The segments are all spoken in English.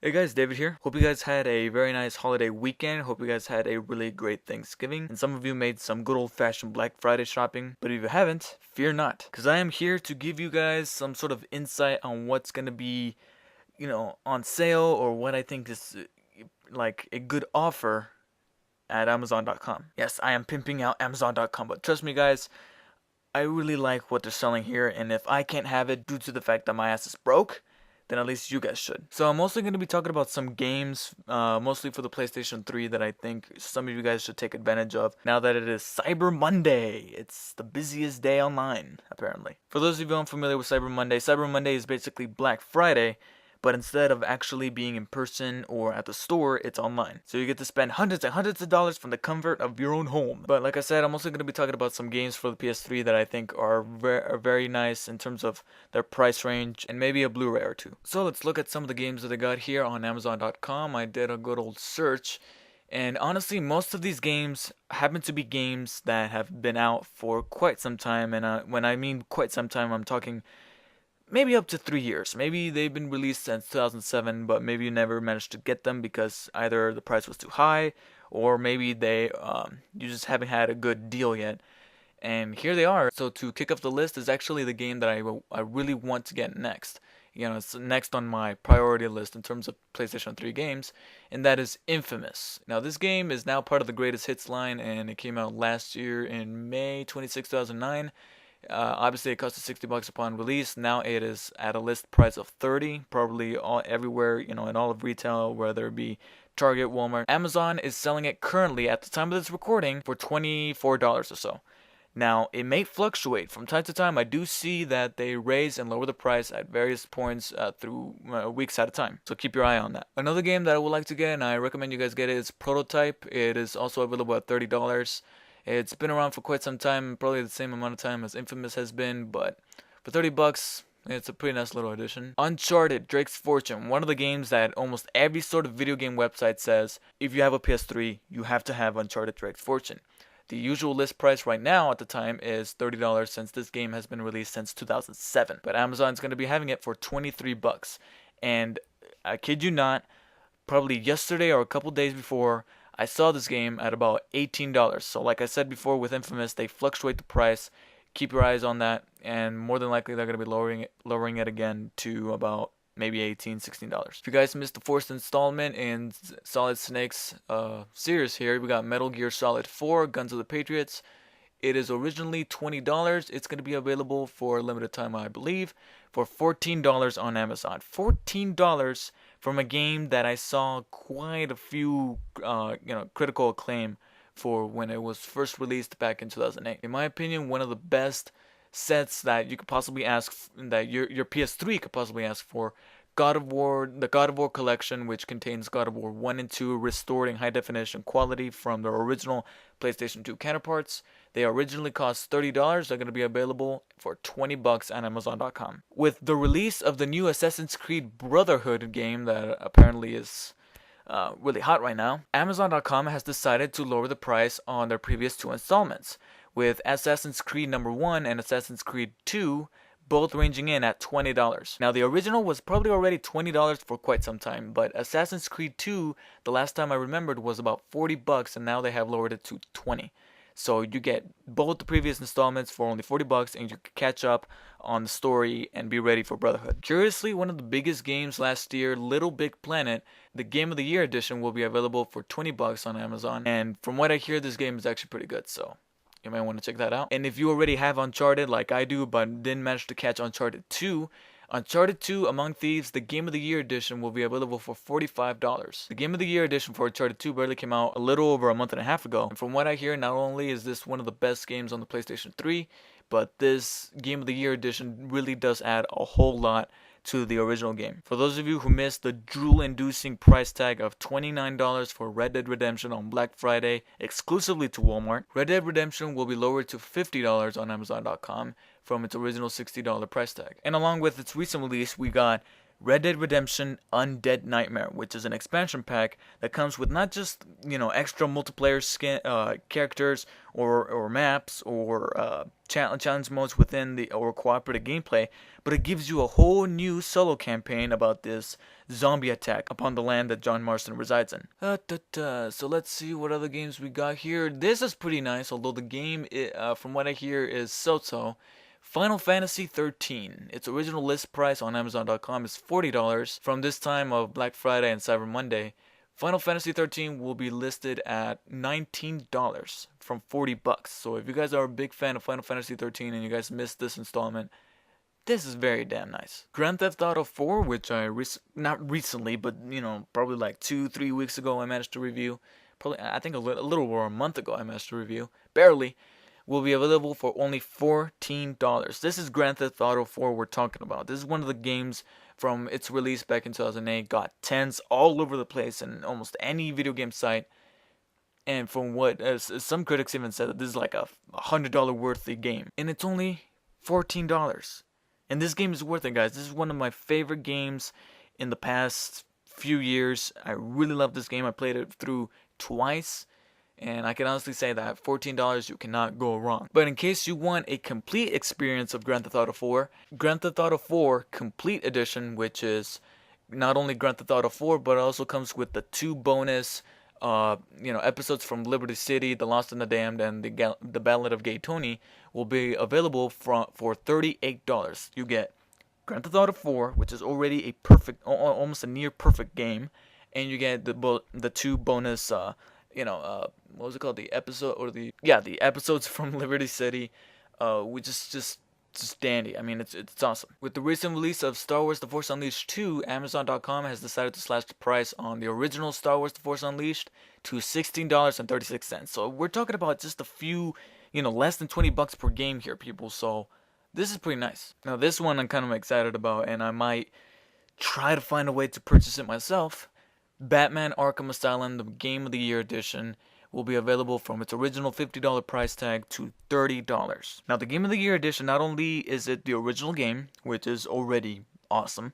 Hey guys, David here. Hope you guys had a very nice holiday weekend. Hope you guys had a really great Thanksgiving. And some of you made some good old fashioned Black Friday shopping. But if you haven't, fear not. Because I am here to give you guys some sort of insight on what's going to be, on sale or what I think is like a good offer at Amazon.com. Yes, I am pimping out Amazon.com. But trust me, guys, I really like what they're selling here. And if I can't have it due to the fact that my ass is broke, then at least you guys should. So I'm mostly going to be talking about some games, mostly for the PlayStation 3 that I think some of you guys should take advantage of now that it is Cyber Monday. It's the busiest day online, apparently. For those of you unfamiliar with Cyber Monday is basically Black Friday, but instead of actually being in person or at the store, it's online. So you get to spend hundreds and hundreds of dollars from the comfort of your own home. But like I said, I'm also going to be talking about some games for the PS3 that I think are very nice in terms of their price range and maybe a Blu-ray or two. So let's look at some of the games that I got here on Amazon.com. I did a good old search. And honestly, most of these games happen to be games that have been out for quite some time. And when I mean quite some time, I'm talking maybe up to 3 years. Maybe they've been released since 2007, but maybe you never managed to get them because either the price was too high, or maybe you just haven't had a good deal yet. And here they are. So to kick off the list is actually the game that I really want to get next. It's next on my priority list in terms of PlayStation 3 games, and that is Infamous. Now, this game is now part of the greatest hits line, and it came out last year in May 26, 2009. Obviously, it cost us $60 upon release. Now it is at a list price of $30, probably everywhere, in all of retail, whether it be Target, Walmart. Amazon is selling it currently at the time of this recording for $24 or so. Now, it may fluctuate. From time to time, I do see that they raise and lower the price at various points through weeks at a time. So keep your eye on that. Another game that I would like to get, and I recommend you guys get it, is Prototype. It is also available at $30. It's been around for quite some time, probably the same amount of time as Infamous has been, but for $30, it's a pretty nice little addition. Uncharted Drake's Fortune, one of the games that almost every sort of video game website says, if you have a PS3, you have to have Uncharted Drake's Fortune. The usual list price right now at the time is $30 since this game has been released since 2007. But Amazon's going to be having it for $23. And I kid you not, probably yesterday or a couple days before, I saw this game at about $18. So like I said before with Infamous, they fluctuate the price. Keep your eyes on that, and more than likely they're going to be lowering it again to about maybe $18, $16. If you guys missed the fourth installment in Solid Snake's series here, we got Metal Gear Solid 4, Guns of the Patriots. It is originally $20. It's going to be available for a limited time, I believe, for $14 on Amazon. $14 from a game that I saw quite a few, critical acclaim for when it was first released back in 2008. In my opinion, one of the best sets that you could possibly ask, that your PS3 could possibly ask for. The God of War collection, which contains God of War 1 and 2 restored in high definition quality from their original PlayStation 2 counterparts. They originally cost $30. They're going to be available for $20 on Amazon.com. With the release of the new Assassin's Creed Brotherhood game that apparently is really hot right now, Amazon.com has decided to lower the price on their previous two installments, with Assassin's Creed number 1 and Assassin's Creed 2 both ranging in at $20. Now, the original was probably already $20 for quite some time, but Assassin's Creed 2, the last time I remembered, was about $40, and now they have lowered it to $20. So you get both the previous installments for only $40, and you can catch up on the story and be ready for Brotherhood. Curiously, one of the biggest games last year, Little Big Planet, the Game of the Year edition, will be available for $20 on Amazon. And from what I hear, this game is actually pretty good, so you might want to check that out. And if you already have Uncharted like I do, but didn't manage to catch Uncharted 2, Uncharted 2 Among Thieves, the Game of the Year edition, will be available for $45. The Game of the Year edition for Uncharted 2 barely came out a little over a month and a half ago. And from what I hear, not only is this one of the best games on the PlayStation 3, but this Game of the Year edition really does add a whole lot to the original game. For those of you who missed the drool-inducing price tag of $29 for Red Dead Redemption on Black Friday exclusively to Walmart, Red Dead Redemption will be lowered to $50 on Amazon.com from its original $60 price tag. And along with its recent release, we got Red Dead Redemption Undead Nightmare, which is an expansion pack that comes with not just extra multiplayer characters or maps or challenge modes within the or cooperative gameplay, but it gives you a whole new solo campaign about this zombie attack upon the land that John Marston resides in. So let's see what other games we got here. This is pretty nice, although the game, from what I hear, is so-so. Final Fantasy 13. Its original list price on Amazon.com is $40. From this time of Black Friday and Cyber Monday, Final Fantasy 13 will be listed at $19 from $40. So if you guys are a big fan of Final Fantasy 13 and you guys missed this installment, this is very damn nice. Grand Theft Auto 4, which I not recently, but probably like 2-3 weeks ago I managed to review. Probably I think a little over a month ago I managed to review. Barely. Will be available for only $14. This is Grand Theft Auto 4 we're talking about. This is one of the games from its release back in 2008. Got 10s all over the place in almost any video game site. And from what some critics even said that this is like a $100 worthy game. And it's only $14. And this game is worth it, guys. This is one of my favorite games in the past few years. I really love this game. I played it through twice. And I can honestly say that $14 you cannot go wrong. But in case you want a complete experience of Grand Theft Auto 4, Grand Theft Auto 4 Complete Edition, which is not only Grand Theft Auto 4, but it also comes with the 2 bonus episodes from Liberty City, The Lost and the Damned, and the Ballad of Gay Tony, will be available for $38. You get Grand Theft Auto 4, which is already a perfect, almost a near perfect game, and you get the 2 bonus what was it called? The episodes from Liberty City, which is just dandy. I mean, it's awesome. With the recent release of Star Wars The Force Unleashed 2, Amazon.com has decided to slash the price on the original Star Wars The Force Unleashed to $16.36. So we're talking about just a few, less than $20 per game here, people. So this is pretty nice. Now this one I'm kind of excited about, and I might try to find a way to purchase it myself. Batman Arkham Asylum, the Game of the Year edition, will be available from its original $50 price tag to $30. Now, the Game of the Year edition, not only is it the original game, which is already awesome,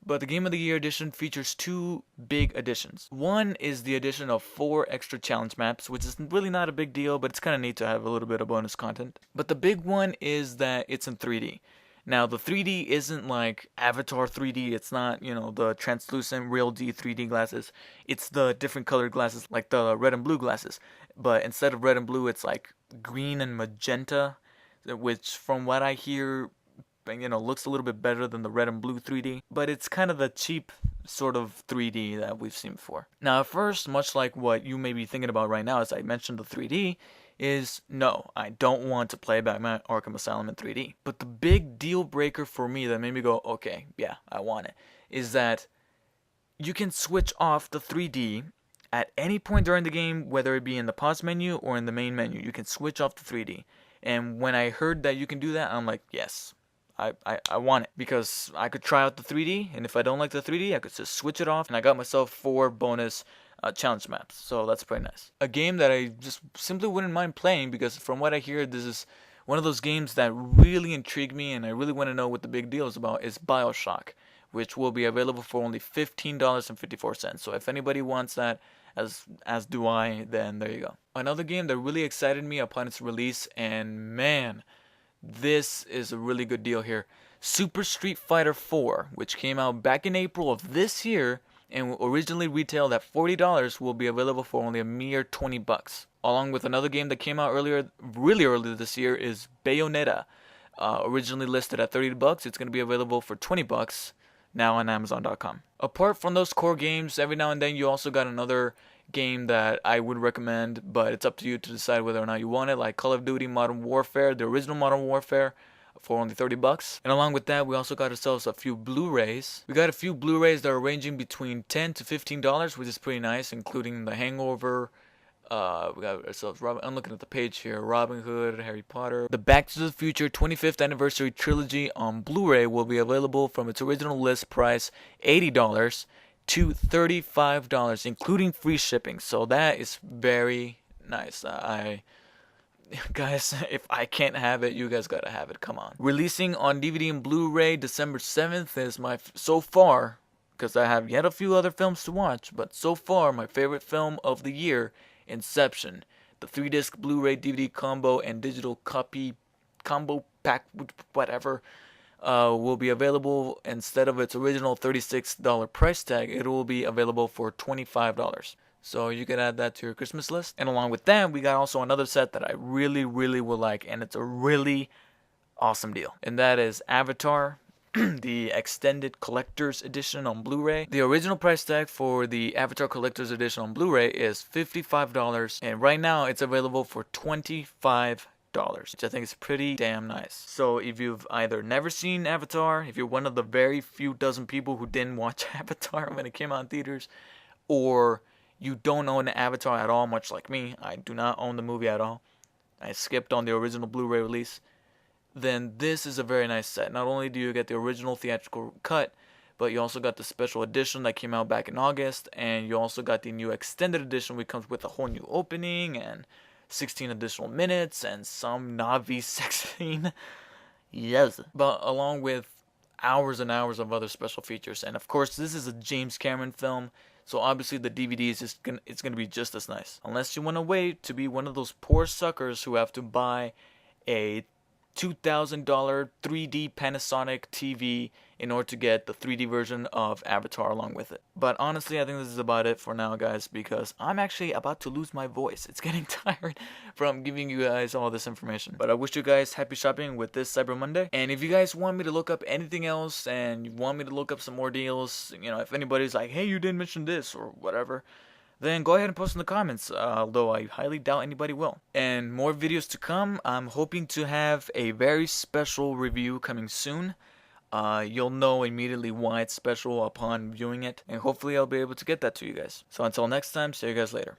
but the Game of the Year edition features 2 big additions. One is the addition of 4 extra challenge maps, which is really not a big deal, but it's kind of neat to have a little bit of bonus content. But the big one is that it's in 3D. Now, the 3D isn't like Avatar 3D. It's not, the translucent Real D 3D glasses. It's the different colored glasses, like the red and blue glasses. But instead of red and blue, it's like green and magenta, which from what I hear, looks a little bit better than the red and blue 3D. But it's kind of the cheap sort of 3D that we've seen before. Now, at first, much like what you may be thinking about right now, as I mentioned the 3D, is no, I don't want to play Batman Arkham Asylum in 3D. But the big deal breaker for me that made me go, okay, yeah, I want it, is that you can switch off the 3D at any point during the game, whether it be in the pause menu or in the main menu. You can switch off the 3D. And when I heard that you can do that, I'm like, yes, I want it, because I could try out the 3D, and if I don't like the 3D, I could just switch it off, and I got myself 4 bonus challenge maps, so that's pretty nice. A game that I just simply wouldn't mind playing, because from what I hear, this is one of those games that really intrigue me, and I really want to know what the big deal is about, is BioShock, which will be available for only $15.54. So if anybody wants that, as do I, then there you go. Another game that really excited me upon its release, and man, this is a really good deal here. Super Street Fighter 4, which came out back in April of this year, and originally retailed at $40, will be available for only a mere $20. Along with another game that came out really early this year, is Bayonetta. Originally listed at $30, it's going to be available for $20 now on Amazon.com. Apart from those core games, every now and then you also got another game that I would recommend, but it's up to you to decide whether or not you want it, like Call of Duty Modern Warfare, the original Modern Warfare, for only $30. And along with that, we also got ourselves a few Blu-rays. We got a few Blu-rays that are ranging between $10 to $15, which is pretty nice, including The Hangover. We got ourselves, I'm looking at the page here, Robin Hood, Harry Potter. The Back to the Future 25th Anniversary Trilogy on Blu-ray will be available from its original list price, $80, to $35, including free shipping. So that is very nice. guys, if I can't have it, you guys gotta have it. Come on. Releasing on DVD and Blu-ray December 7th is my, so far, because I have yet a few other films to watch, but so far, my favorite film of the year, Inception. The 3-disc Blu-ray DVD combo and digital copy combo pack, whatever, will be available. Instead of its original $36 price tag, it will be available for $25. So you can add that to your Christmas list. And along with that, we got also another set that I really, really will like, and it's a really awesome deal. And that is Avatar, the Extended Collector's Edition on Blu-ray. The original price tag for the Avatar Collector's Edition on Blu-ray is $55, and right now it's available for $25. Which I think is pretty damn nice. So if you've either never seen Avatar, if you're one of the very few dozen people who didn't watch Avatar when it came out in theaters, or you don't own Avatar at all, much like me, I do not own the movie at all, I skipped on the original Blu-ray release, then this is a very nice set. Not only do you get the original theatrical cut, but you also got the special edition that came out back in August, and you also got the new extended edition, which comes with a whole new opening and 16 additional minutes and some Navi sex scene. Yes. But along with hours and hours of other special features. And of course, this is a James Cameron film, so obviously the DVD is just it's gonna be just as nice. Unless you want to wait to be one of those poor suckers who have to buy a $2,000 3D Panasonic TV in order to get the 3D version of Avatar along with it. But honestly, I think this is about it for now, guys, because I'm actually about to lose my voice. It's getting tired from giving you guys all this information. But I wish you guys happy shopping with this Cyber Monday. And if you guys want me to look up anything else and you want me to look up some more deals, you know, if anybody's like, hey, you didn't mention this or whatever, then go ahead and post in the comments, although I highly doubt anybody will. And more videos to come. I'm hoping to have a very special review coming soon. You'll know immediately why it's special upon viewing it, and hopefully I'll be able to get that to you guys. So until next time, see you guys later.